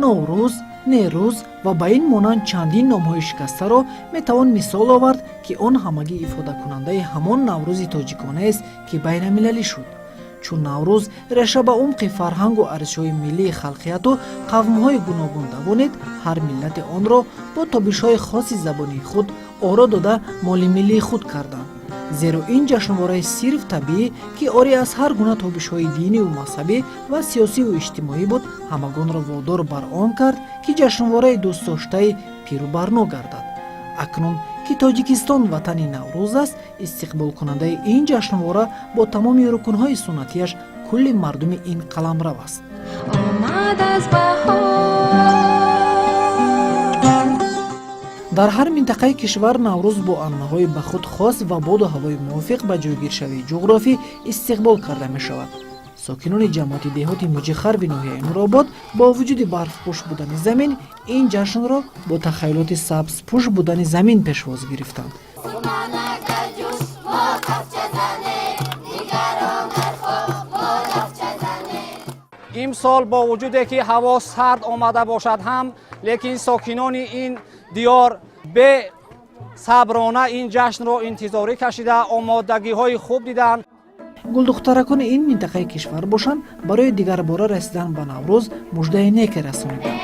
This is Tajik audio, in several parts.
نوروز، نیروز و با این مانند چندین نام‌های شکسته را میتوان مثال آورد که آن همگی افاده کننده همان نوروز تاجیکانه است که بین المللی شد. چون نوروز ریشه به عمق فرهنگ و ارزش‌های ملی خلقیت و قوم‌های گوناگون دوانید، هر ملت آن را با تابش‌های خاص زبانی خود آرا داده مال ملی خود کردند. زیرا این جشنواره صرف طبیعی که آری از هر گونه تابش‌های دینی و مذهبی و سیاسی و اجتماعی بود، همگان را وادار بر آن کرد که جشنواره دوست داشته پیرو برنا گردد. اکنون که تاجیکستان وطن نوروز است، استقبال کننده این جشنواره با تمام رکن‌های سنتیش کل مردم این قلمرو است. در هر منطقه کشور نوروز با عنعنه‌های به خود خاص و باد و هوای موافق به جایگیرشوی جغرافی استقبال کرده می شود. ساکنان جماعت دهات مجخر و ناحیه نورآباد با وجود برف پوش بودن زمین، این جشن را با تخیلات سبز پوش بودن زمین پیشواز گرفتند. امسال با وجودی که هوا سرد آمده باشد هم، لیکن ساکنان این دیار به صبرانه این جشن را انتظاری کشیده، آمادگی های خوب دیدند. گلدخترکان این منطقه کشور باشند برای دیگر باره رسیدن به نوروز مژده نیک رسانیدند.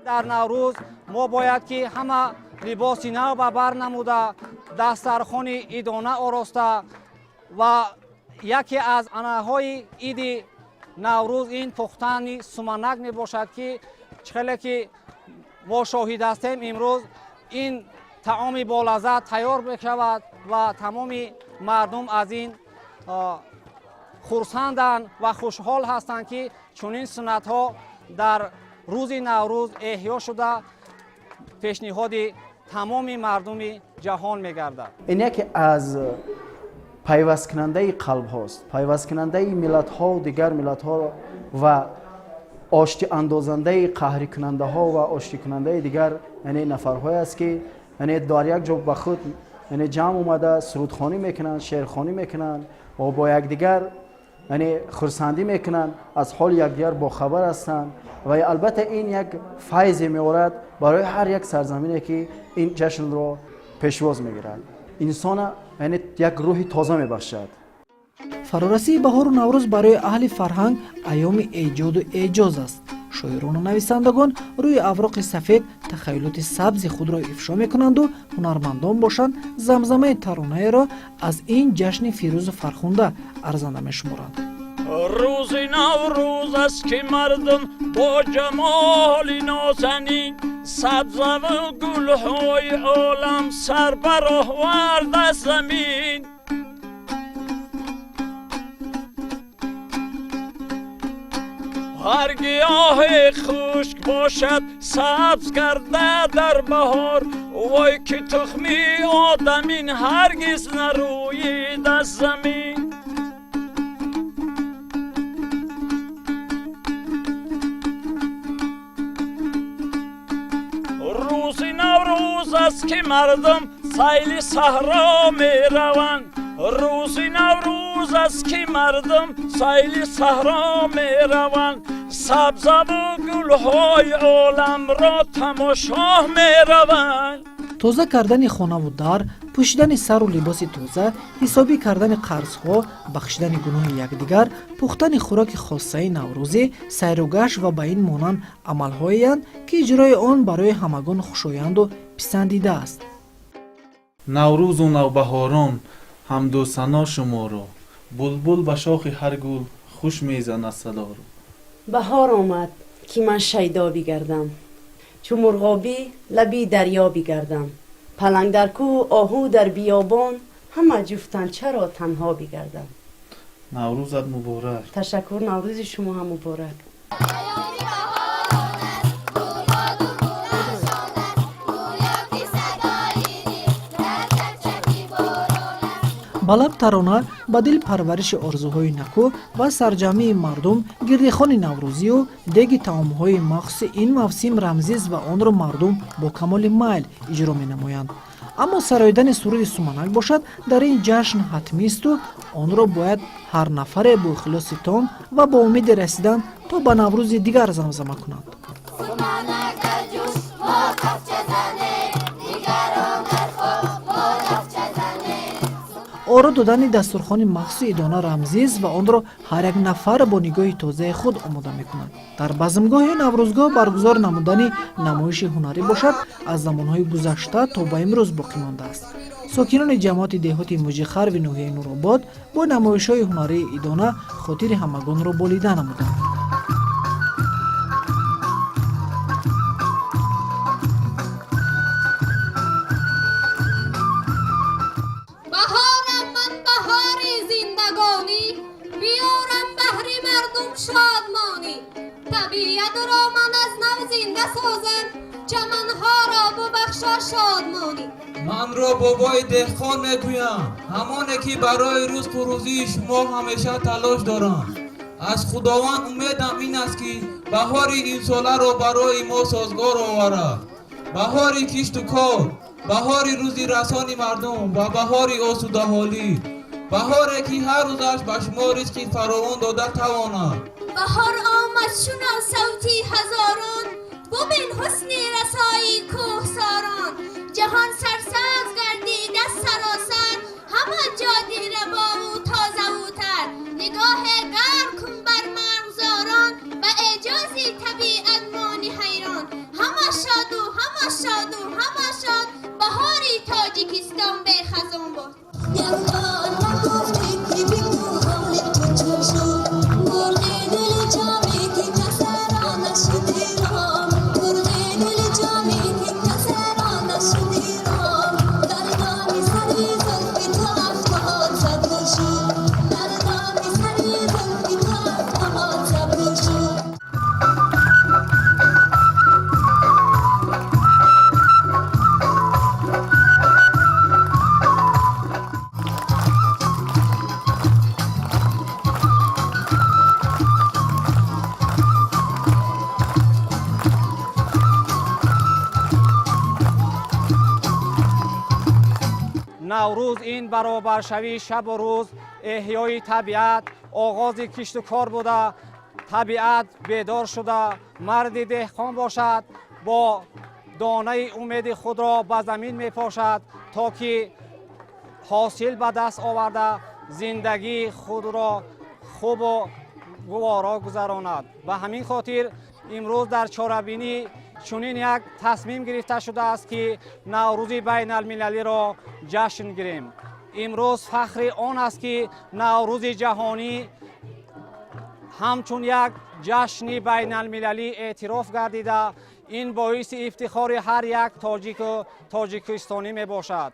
در نوروز ما باید که همه لباس نو به بر نموده، دسترخوان عیدانه آراسته و یکی از عنعنه‌های عید نوروز این پختن سمنک می باشد که چخیلی که ما شاهد هستیم امروز این طعام با لذت تیار بشود و تمام مردم از این خرسندند و خوشحال هستند که چنین سنت ها در روز نوروز احیا شده پیشنهاد تمام مردم جهان می‌گردد. این یکی از پیوست کننده قلب هاست، پیوست کننده ملت ها و دیگر ملت ها و آشتی اندازنده قهری کننده ها و آشتی کننده دیگر یعنی نفرهای است که یعنی در یک جا به خود یعنی جمع اومده سرودخوانی میکنن، شعرخوانی میکنن و با یکدیگر یعنی خرسندی میکنن، از حال یکدیگر با خبر هستند و البته این یک فیض میآورد برای هر یک سرزمینی که این جشن رو پیشواز میگیرد. انسان یعنی یک روح تازه میبخشد. فرارسی بهار و نوروز برای اهل فرهنگ ایام ایجاد و اعجاز است. شاعران و نویسندگان روی اوراق سفید تخیلات سبز خود را افشا میکنند و هنرمندان باشند زمزمه ترانه را از این جشن فیروز و فرخنده ارزنده میشمارند. روز نوروز است که مردم با جمال نازنین سبزه و گلهای عالم سر برآورده زمین. هر گیاه خشک باشد سبز کرده در بهار، وای که تخمی آدمین هرگز نروید از زمین. روز نوروز است که مردم سیل صحرا می روند، روز نوروز است که مردم سیل صحرا می روند، سبز و گلهای عالم را تماشا می روند. تازه کردن خانه و در، پوشیدن سر و لباس تازه، حسابی کردن قرضها، بخشیدن گناه یکدیگر، پختن خوراک خاصه نوروزی، سیر و گشت و به این مانند عملهایی اند که اجرای آن برای همگان خوشایند و پسندیده است. نوروز و نوبهاران حمد و ثنا شما را، بلبل به شاخ هر گل خوش میزند صدا را. بهار آمد که من شیدا بگردم، چو مرغابی لبی دریا بگردم، پلنگ در کوه آهو در بیابان، همه جفتن چرا تنها بگردم. نوروزت مبارک. تشکر، نوروز شما هم مبارک. با لب ترانه با دل پرورش آرزوهای نکو و سرجمی مردم گردخوان نوروزی و دیگ طعامهای مخصوص این موسم رمزیست و آن را مردم با کمال میل اجرا می نمایند. اما سراییدن سرود سومنک باشد در این جشن حتمی است و آن را باید هر نفر با اخلاص تام و با امید رسیدن تا به نوروز دیگر زمزمه کنند. آرا دادن دسترخوان مخصوص ایدانه رمزیست و آن را هر یک نفر با نگاه تازه خود آماده می کنند. در بزمگاه نوروزگاه برگزار نمودن نمایش هنری باشد از زمانهای گذشته تا به امروز باقی مانده است. ساکنان جماعت دهات موجی خرو ناحیه نورآباد با نمایش‌های هنری ایدانه خاطر همگان را بالیده نمودند. بیارم بهر مردم شادمانی، طبیعت را من از نو زنده سازم، چمنها را ببخشا شادمانی. من را بابای دهقان میگویم، همانه که برای روز روزی شما همیشه تلاش دارم. از خداوند امیدم این است که بهار این ساله را برای ما سازگار آورد. بهار کشت و کار، بهار روزی رسان مردم و بهار آسوده حالی، بهاره که هر روزش به شما رزقی فراوان داده تواند. بهار آمد شنو صوتی هزاران، ببین حسن رسایی کوهساران، جهان سرسبز گردیده سراسر، همه جا دیره با او تازه و تر، نگاه گرم کن بر مرغزاران و اعجاز طبیعت مانی حیران، همه شاد و همه شاد و همه شاد، بهاری تاجیکستان به خزان باد. نوروز این برابر شوی شب و روز، احیای طبیعت، آغاز کشت و کار بوده، طبیعت بیدار شده، مرد دهقان باشد، با دانه امید خود را به زمین می پاشد تا که حاصل به دست آورده زندگی خود را خوب و گوارا گذراند. و همین خاطر امروز در چاره‌بینی چنین یک تصمیم گرفته شده است که نوروز بین المللی را جشن گیریم. امروز فخر آن است که نوروز جهانی همچون یک ҷашни байналмилалӣ эътироф гардида ин боиси ифтихори ҳар як тоҷику тоҷикистонӣ мебошад.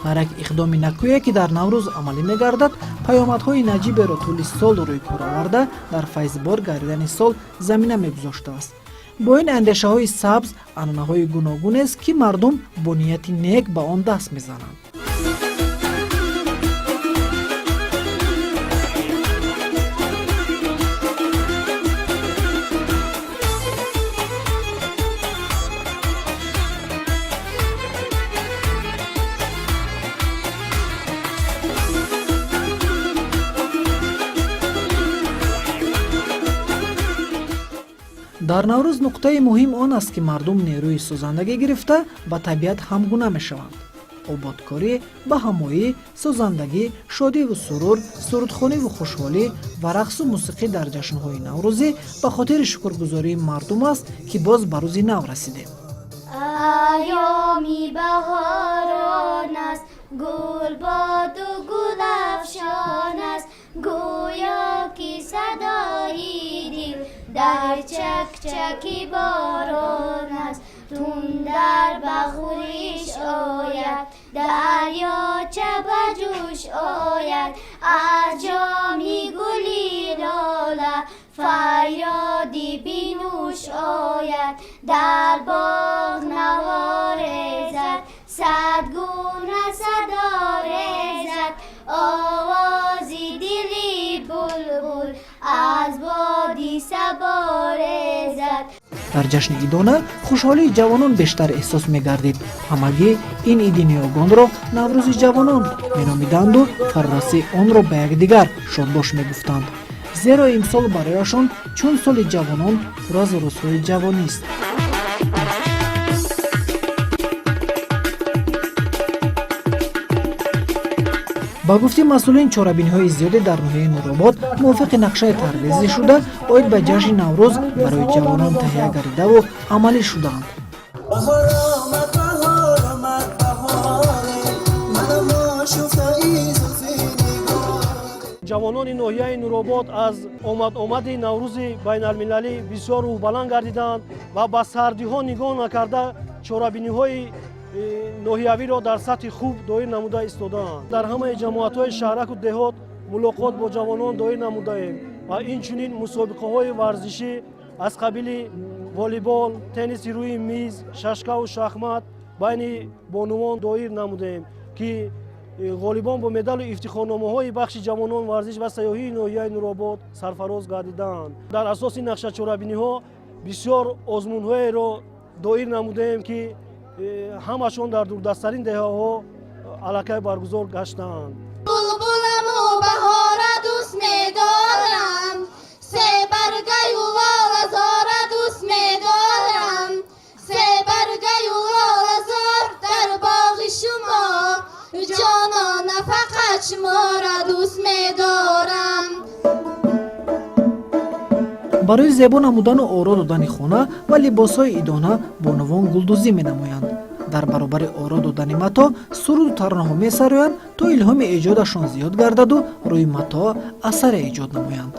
ҳар як иқдоми накӯе ки дар наврӯз амалӣ мегардад паёмадҳои наҷиберо тӯли сол рӯй кор оварда дар файзбор гардидани сол замина мегузоштааст. бо ин андешаҳои сабз анъанаҳои гуногунест ки мардум бо нияти нек ба он даст мезананд. дар наврӯз нуқтаи муҳим он аст ки мардум нерӯи созандагӣ гирифта ба табиат ҳамгуна мешаванд. ободкорӣ ба ҳамоӣ, созандагӣ, шодиву сурур, сурудхониву хушҳолӣ ва рақсу мусиқӣ дар ҷашнҳои наврӯзӣ ба хотири шукргузории мардум аст ки боз ба рӯзи нав расидем. айёми баҳорон аст, гулбоду гулафшон аст, гӯё ки садои дил дар чакчаки борон аст. тун дар бахӯриш ояд, дарёча ба ҷӯш ояд, аз ҷоми гули лола фарёди бинӯш ояд. дар боғ наво резад, сад гуна садо резад, овози дили булбул аз боди сабо резад. дар ҷашни идона хушҳолии ҷавонон бештар эҳсос мегардид. ҳамагӣ ин иди ниёгонро наврӯзи ҷавонон меномиданду фарраси онро ба якдигар шодбош мегуфтанд, зеро имсол барояшон чун соли ҷавонон пур аз рӯзҳои ҷавонист. ба гуфти масъулин чорабиниҳои зиёде дар ноҳияи нуробод мувофиқи нақшаи тарвизӣ шуда оид ба ҷашни наврӯз барои ҷавонон таҳия гардидаву амалӣ шудаанд. ҷавонони ноҳияи нуробод аз омади наврӯзи байналмилалӣ бисёр рӯҳбаланд гардиданд ва ба сардиҳо нигоҳ накарда чорабиниҳои ноҳиявиро дар сатҳи хуб доир намуда истодаанд. дар ҳамаи ҷамоатҳои шаҳраку деҳот мулоқот бо ҷавонон доир намудаем ва инчунин мусобиқаҳои варзишӣ аз қабили волейбол, тенниси рӯи миз, шашкаву шахмат байни бонувон доир намудем ки ғолибон бо медалу ифтихорномаҳои бахши ҷавонон варзиш ва сайёҳии ноҳияи нуробод сарфароз гардиданд. дар асоси нақшачорабиниҳо бисёр озмунҳоеро доир намудем ки ҳамашон дар дурдастарин деҳаҳо аллакай баргузор гаштаанд. булбуламу баҳора дӯст медорам, себаргаю лолазора дӯст медорам, себаргаю лолазор дар боғи шумо, ҷонона фақат шумора дӯст медорам. барои зебо намудану оро додани хона ва либосҳои идона бонувон гулдӯзӣ менамоянд. дар баробари оро додани мато суруду таронаҳо месароянд то илҳоми эҷодашон зиёд гардаду рӯи мато асаре эҷод намоянд.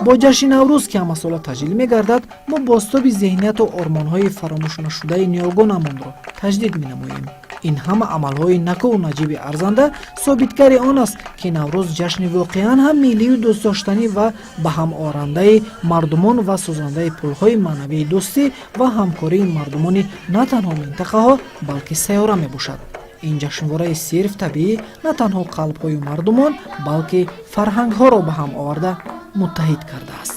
бо ҷашни наврӯз ки ҳамасола таҷлил мегардад мо бозтоби зеҳнияту ормонҳои фаромӯшнашудаи ниёгонамонро таҷдид менамоем. ин ҳама амалҳои накӯву наҷиби арзанда собитгари он аст ки наврӯз ҷашни воқеан ҳам милливу дӯстдоштанӣ ва ба ҳам орандаи мардумон ва созандаи пулҳои маънавии дӯстӣ ва ҳамкории мардумони на танҳо минтақаҳо балки сайёра мебошад. ин ҷашнвораи сирф табиӣ на танҳо қалбҳои мардумон балки фарҳангҳоро ба ҳам оварда муттаҳид кардааст.